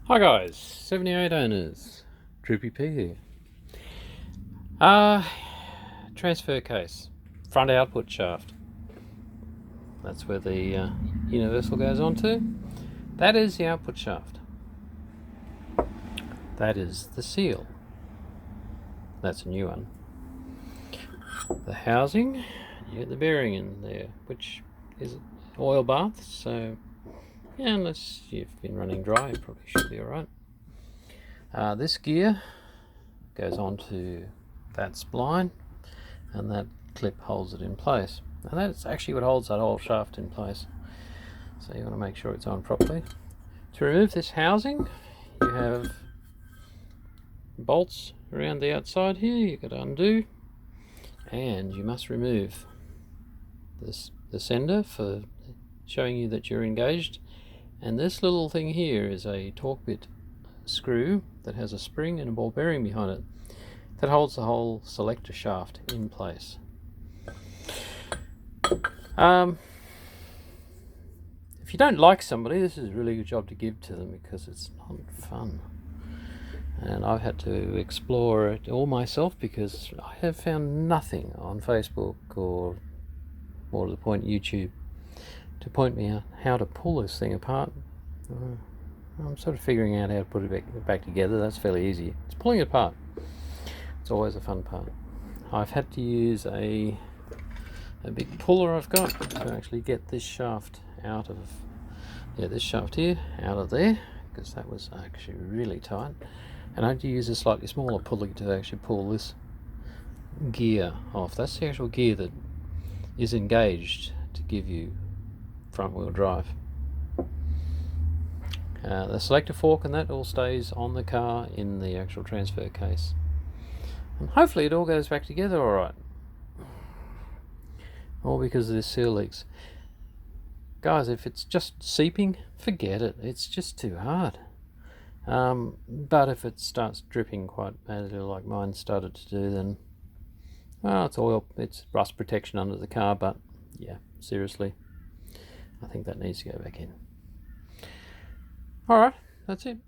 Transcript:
Hi guys, 78 owners, Troopiepete here. Transfer case, front output shaft. That's where the universal goes onto. That is the output shaft. That is the seal. That's a new one. The housing, you get the bearing in there, which is oil bath, so yeah, unless you've been running dry, you probably should be alright. This gear goes onto that spline, and that clip holds it in place. And that's actually what holds that whole shaft in place. So you want to make sure it's on properly. To remove this housing, you have bolts around the outside here. You've got to undo, and you must remove the sender for showing you that you're engaged. And this little thing here is a torque bit screw that has a spring and a ball bearing behind it that holds the whole selector shaft in place. If you don't like somebody, this is a really good job to give to them because it's not fun. And I've had to explore it all myself because I have found nothing on Facebook or, more to the point, YouTube to point me out how to pull this thing apart. I'm sort of figuring out how to put it back together. That's fairly easy. It's pulling it apart. It's always a fun part. I've had to use a big puller I've got to actually get this shaft out of, this shaft here out of there, because that was actually really tight. And I had to use a slightly smaller pulley to actually pull this gear off. That's the actual gear that is engaged to give you front wheel drive. The selector fork and that all stays on the car in the actual transfer case. And hopefully it all goes back together alright. All because of this seal leaks. Guys, if it's just seeping, forget it. It's just too hard. But if it starts dripping quite badly like mine started to do, then well, it's oil, it's rust protection under the car, but yeah, seriously, I think that needs to go back in. Alright, that's it.